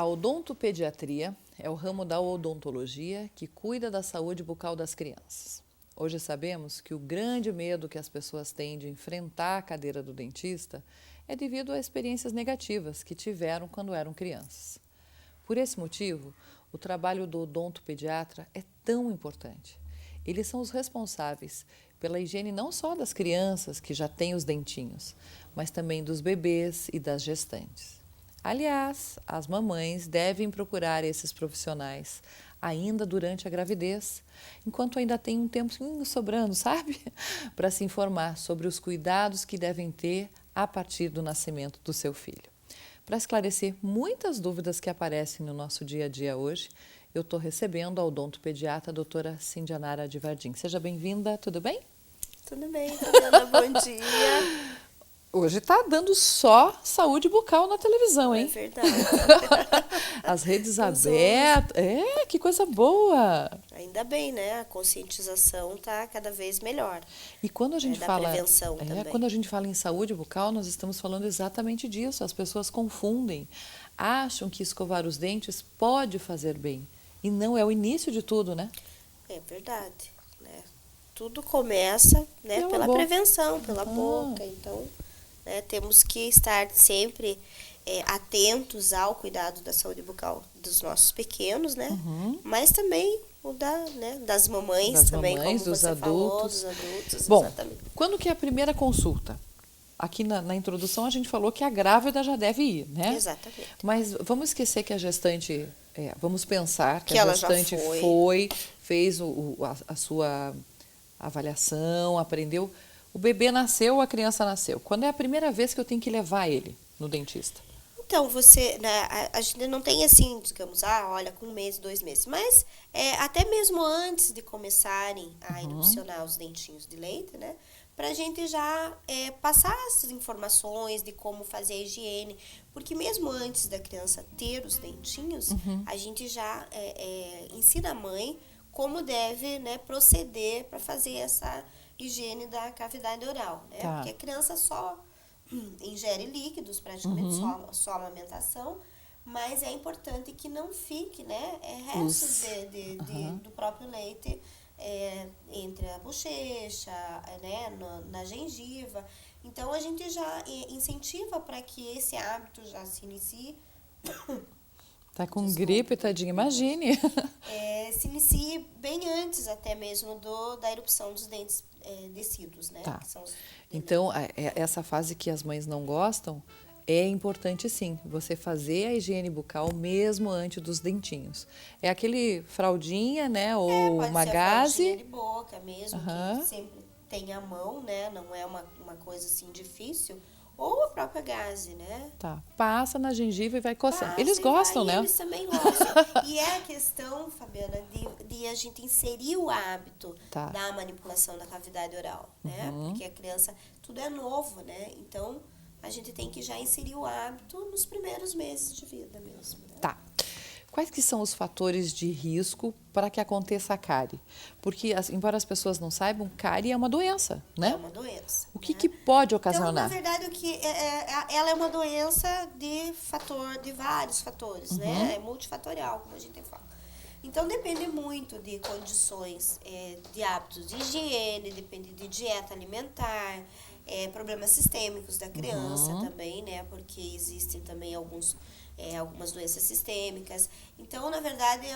A odontopediatria é o ramo da odontologia que cuida da saúde bucal das crianças. Hoje sabemos que o grande medo que as pessoas têm de enfrentar a cadeira do dentista é devido a experiências negativas que tiveram quando eram crianças. Por esse motivo, o trabalho do odontopediatra é tão importante. Eles são os responsáveis pela higiene não só das crianças que já têm os dentinhos, mas também dos bebês e das gestantes. Aliás, as mamães devem procurar esses profissionais ainda durante a gravidez, enquanto ainda tem um tempo sobrando, sabe? Para se informar sobre os cuidados que devem ter a partir do nascimento do seu filho. Para esclarecer muitas dúvidas que aparecem no nosso dia a dia hoje, eu estou recebendo a odontopediatra a doutora Cindianara Divardim. Seja bem-vinda, tudo bem? Tudo bem, Fabiana, bom dia. Hoje está dando só saúde bucal na televisão, hein? É verdade. As redes abertas. Que coisa boa! Ainda bem, né? A conscientização está cada vez melhor. E quando a gente da fala, prevenção também. quando a gente fala em saúde bucal, nós estamos falando exatamente disso. As pessoas confundem, acham que escovar os dentes pode fazer bem. E não é o início de tudo, né? É verdade, né? Tudo começa, né, pela boca. prevenção, pela boca. Então, né, temos que estar sempre atentos ao cuidado da saúde bucal dos nossos pequenos, né? Mas também o das mamães Das também, mamães, como dos você adultos. falou, dos adultos. Bom, exatamente. quando que é a primeira consulta? Aqui na introdução a gente falou que a grávida já deve ir, né? Exatamente. Mas vamos esquecer que a gestante, vamos pensar que a ela já gestante foi. fez a sua avaliação, aprendeu. O bebê nasceu, a criança nasceu. Quando é a primeira vez que eu tenho que levar ele no dentista? Então, você, né, a gente não tem assim, digamos, olha, com 1 mês, 2 meses, mas até mesmo antes de começarem a erupcionar os dentinhos de leite, né, para a gente já passar essas informações de como fazer a higiene, porque mesmo antes da criança ter os dentinhos, a gente já ensina a mãe como deve, né, proceder para fazer essa higiene da cavidade oral, né, Tá. porque a criança só ingere líquidos, praticamente só amamentação, mas é importante que não fique, né, restos do próprio leite entre a bochecha, né, na gengiva. Então, a gente já incentiva para que esse hábito já se inicie. Tá com gripe, tadinha, imagine. Se inicie bem antes até mesmo da erupção dos dentes descidos, né? Tá. Que são os Então, essa fase que as mães não gostam, é importante sim, você fazer a higiene bucal mesmo antes dos dentinhos. É aquele fraldinha, né, ou pode uma ser a gaze. fraldinha de boca mesmo, que sempre tem a mão, né? Não é uma coisa assim difícil. Ou a própria gaze, né? Tá, passa na gengiva e vai coçando. Passa Eles e gostam, vai, né? Eles também gostam. E é a questão, Fabiana, de a gente inserir o hábito da manipulação da cavidade oral, né? Porque a criança, tudo é novo, né? Então, a gente tem que já inserir o hábito nos primeiros meses de vida mesmo, né? Tá. Quais que são os fatores de risco para que aconteça a cárie? Porque, embora as pessoas não saibam, cárie é uma doença, né? É uma doença. O que pode Então, ocasionar? na verdade, ela é uma doença de vários fatores, né? É multifatorial, como a gente fala. Então, depende muito de condições de hábitos de higiene, depende de dieta alimentar, problemas sistêmicos da criança também, né? Porque existem também algumas doenças sistêmicas. Então, na verdade,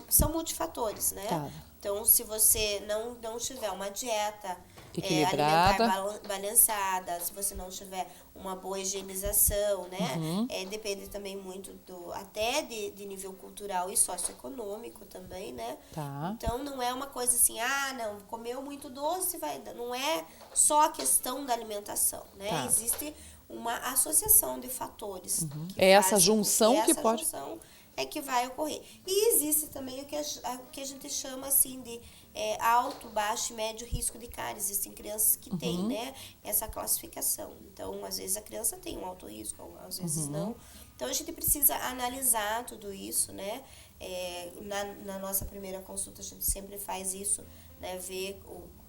são multifatores, né? Tá. Então, se você não tiver uma dieta equilibrada, alimentar balanceada, se você não tiver uma boa higienização, né? Depende também muito até de nível cultural e socioeconômico também, né? Tá. Então, não é uma coisa assim, não, comeu muito doce, não é só a questão da alimentação, né? Tá. Existe uma associação de fatores. É essa junção que essa pode... junção é que vai ocorrer. E existe também o que a gente chama assim de alto, baixo e médio risco de cárie. Existem crianças que têm, né, essa classificação. Então, às vezes a criança tem um alto risco, às vezes não. Então, a gente precisa analisar tudo isso, né? Na nossa primeira consulta, a gente sempre faz isso, né? Ver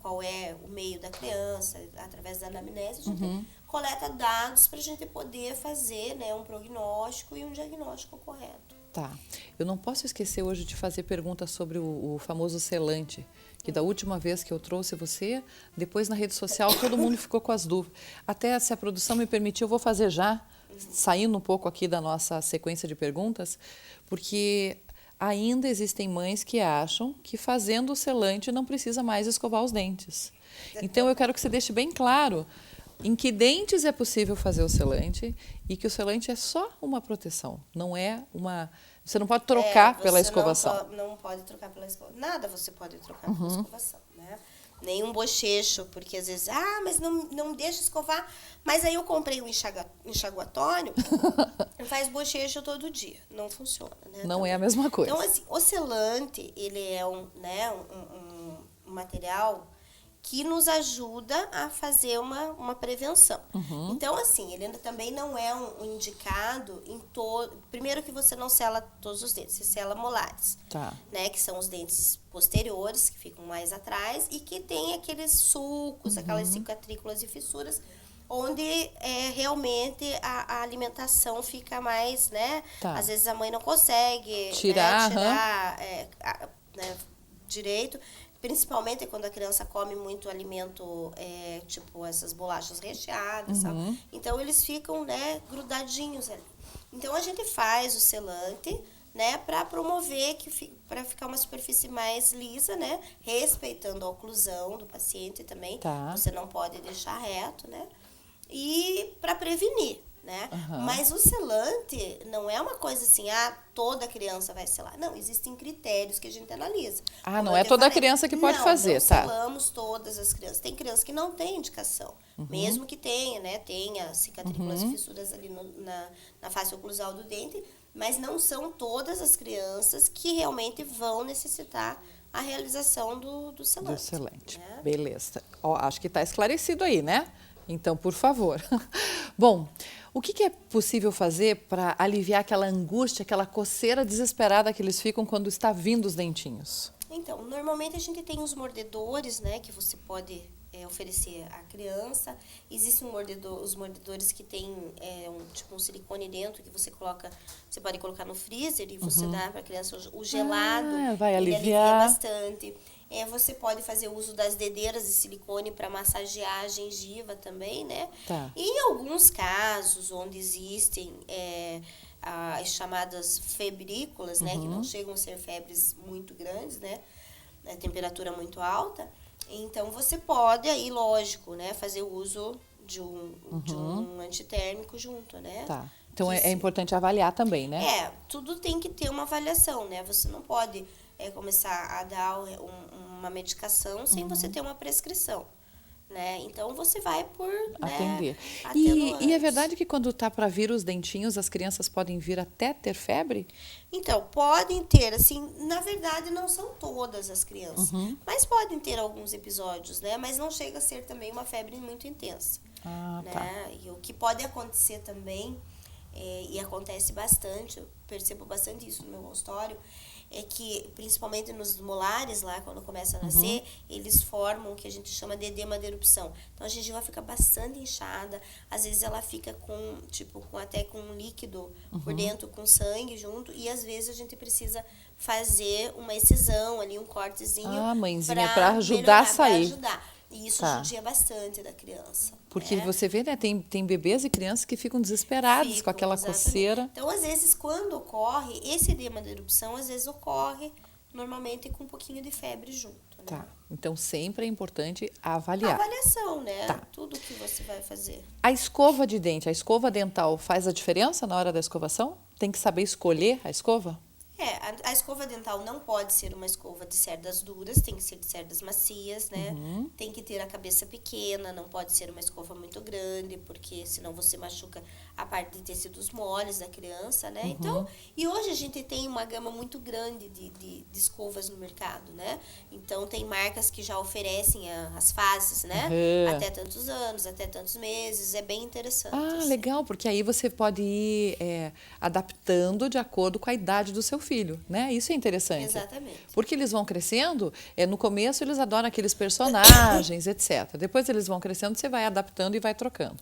qual é o meio da criança, através da anamnese, a gente coleta dados para a gente poder fazer, né, um prognóstico e um diagnóstico correto. Tá. Eu não posso esquecer hoje de fazer perguntas sobre o famoso selante, que da última vez que eu trouxe você, depois na rede social todo mundo ficou com as dúvidas. Até se a produção me permitir, eu vou fazer já, saindo um pouco aqui da nossa sequência de perguntas, porque ainda existem mães que acham que fazendo o selante não precisa mais escovar os dentes. Então eu quero que você deixe bem claro em que dentes é possível fazer o selante e que o selante é só uma proteção, não é uma... Você não pode trocar pela escovação. Não pode trocar pela escovação. Nada você pode trocar pela escovação, né? Nem um bochecho, porque às vezes, mas não deixa escovar. Mas aí eu comprei um enxaguatório e faz bochecho todo dia. Não funciona, né? Não é a mesma coisa. Então, assim, o selante, ele é um material que nos ajuda a fazer uma prevenção. Então, assim, ele também não é um indicado em todo... Primeiro que você não sela todos os dentes, você sela molares, né? Que são os dentes posteriores, que ficam mais atrás, e que tem aqueles sulcos, aquelas cicatrículas e fissuras, onde realmente a alimentação fica mais, né? Às vezes a mãe não consegue tirar direito. Principalmente quando a criança come muito alimento, tipo essas bolachas recheadas, sabe? Então, eles ficam, né, grudadinhos ali. Então, a gente faz o selante, né, para promover, para ficar uma superfície mais lisa, né, respeitando a oclusão do paciente também. Você não pode deixar reto, né? E para prevenir, né? Mas o selante não é uma coisa assim, toda criança vai selar. Não, existem critérios que a gente analisa. Não é toda criança que pode fazer, não selamos todas as crianças. Tem crianças que não têm indicação, mesmo que tenha, né? Tenha cicatrículas e fissuras ali na face oclusal do dente, mas não são todas as crianças que realmente vão necessitar a realização do selante. Do selante, né? Beleza. Acho que está esclarecido aí, né? Então, por favor. Bom, o que é possível fazer para aliviar aquela angústia, aquela coceira desesperada que eles ficam quando está vindo os dentinhos? Então, normalmente a gente tem os mordedores, né, que você pode oferecer à criança. Existem os mordedores que tem um silicone dentro que você pode colocar no freezer e você dá para a criança o gelado. Vai aliviar. Ele alivia bastante. Você pode fazer uso das dedeiras de silicone para massagear a gengiva também, né? E em alguns casos onde existem as chamadas febrículas, né? Que não chegam a ser febres muito grandes, né? A temperatura muito alta. Então, você pode aí, lógico, né? Fazer uso de um antitérmico junto, né? Então, é importante avaliar também, né? Tudo tem que ter uma avaliação, né? Você não pode começar a dar uma medicação sem você ter uma prescrição, né? Então, você vai por atender. E é verdade que quando tá para vir os dentinhos, as crianças podem vir até ter febre? Então, podem ter, assim, na verdade não são todas as crianças, mas podem ter alguns episódios, né? Mas não chega a ser também uma febre muito intensa, né? E o que pode acontecer também, e acontece bastante, eu percebo bastante isso no meu consultório, é que, principalmente nos molares, lá, quando começa a nascer, eles formam o que a gente chama de edema de erupção. Então, a gengiva fica bastante inchada, às vezes ela fica até com um líquido por dentro, com sangue junto, e às vezes a gente precisa fazer uma excisão ali, um cortezinho. Mãezinha, para ajudar a sair. E isso judia bastante da criança. Porque você vê, né, tem bebês e crianças que ficam desesperados com aquela coceira. Então, às vezes, quando ocorre, esse edema de erupção, às vezes ocorre normalmente com um pouquinho de febre junto. Né? Então, sempre é importante avaliar. Avaliação, né? Tudo que você vai fazer. A escova de dente, a escova dental faz a diferença na hora da escovação? Tem que saber escolher a escova? A escova dental não pode ser uma escova de cerdas duras, tem que ser de cerdas macias, né? Tem que ter a cabeça pequena, não pode ser uma escova muito grande, porque senão você machuca a parte de tecidos moles da criança, né? Então, e hoje a gente tem uma gama muito grande de escovas no mercado, né? Então, tem marcas que já oferecem as fases, né? Até tantos anos, até tantos meses, é bem interessante. Legal, porque aí você pode ir adaptando de acordo com a idade do seu filho. filho, né? Isso é interessante. Exatamente. Porque eles vão crescendo, no começo eles adoram aqueles personagens, etc. Depois eles vão crescendo, você vai adaptando e vai trocando.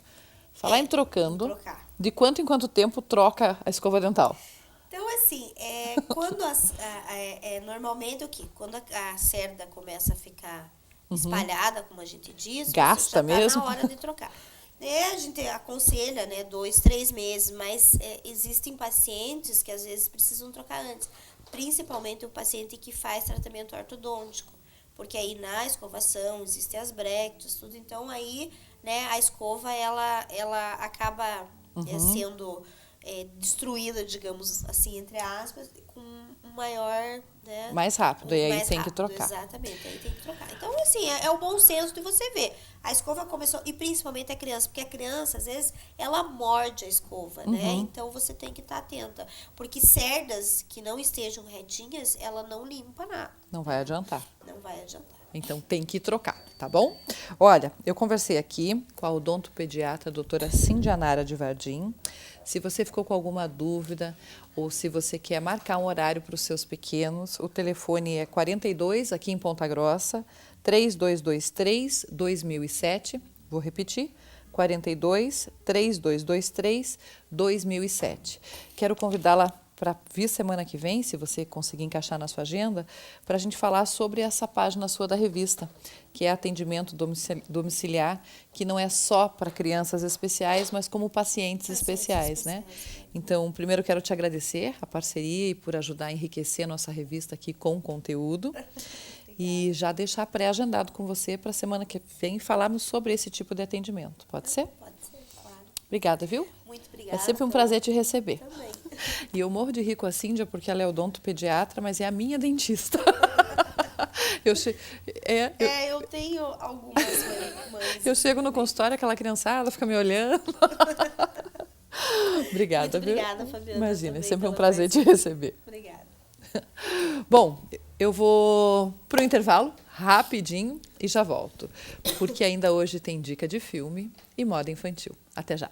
Falar em trocando, trocar. de quanto em quanto tempo troca a escova dental? Então, assim, quando normalmente o quê? Quando a cerda começa a ficar espalhada, como a gente diz, Gasta você já mesmo? na hora de trocar. A gente aconselha, né, 2, 3 meses, mas existem pacientes que às vezes precisam trocar antes, principalmente o paciente que faz tratamento ortodôntico, porque aí na escovação existem as bréquias, tudo, então aí, né, a escova ela acaba sendo destruída, digamos assim, entre aspas, com um maior, né, mais rápido, e aí mais tem rápido, que trocar. Exatamente, aí tem que trocar. Então, assim, é o bom senso de você ver. A escova começou, e principalmente a criança, porque a criança, às vezes, ela morde a escova, né? Então, você tem que estar atenta. Porque cerdas que não estejam retinhas, ela não limpa nada. Não vai adiantar. Não vai adiantar. Então, tem que trocar, tá bom? Olha, eu conversei aqui com a odontopediatra a doutora Cindianara de Vardim. Se você ficou com alguma dúvida ou se você quer marcar um horário para os seus pequenos, o telefone é 42, aqui em Ponta Grossa, 3223-2007. Vou repetir, 42-3223-2007. Quero convidá-la para vir semana que vem, se você conseguir encaixar na sua agenda, para a gente falar sobre essa página sua da revista, que é atendimento domiciliar, que não é só para crianças especiais, mas como pacientes especiais, né? Então, primeiro quero te agradecer a parceria e por ajudar a enriquecer a nossa revista aqui com conteúdo. E já deixar pré-agendado com você para a semana que vem falarmos sobre esse tipo de atendimento. Pode ser? Pode ser, claro. Obrigada, viu? Muito obrigada. É sempre um prazer te receber. Também. E eu morro de rir com a Cíndia porque ela é odontopediatra, mas é a minha dentista. Eu tenho algumas mães. Eu chego no consultório, aquela criançada fica me olhando. Obrigada, Muito obrigada, Fabiana. Imagina, é também sempre um pela prazer te presença. receber. Obrigada. Bom, eu vou para o intervalo, rapidinho, e já volto. Porque ainda hoje tem dica de filme e moda infantil. Até já.